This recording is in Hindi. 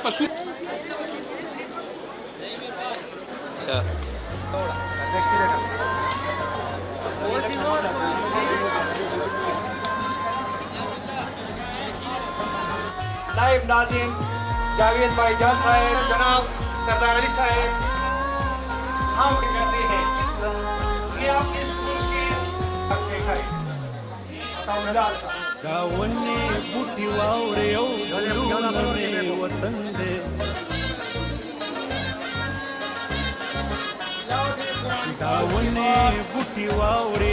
पशु नायब नाज़िम जावेद भाई जान साहब, जनाब सरदार अली साहब, हम कहते हैं कि आपके स्कूल के गावने बुटी वावरे वतन दे गावने बुटी वावरे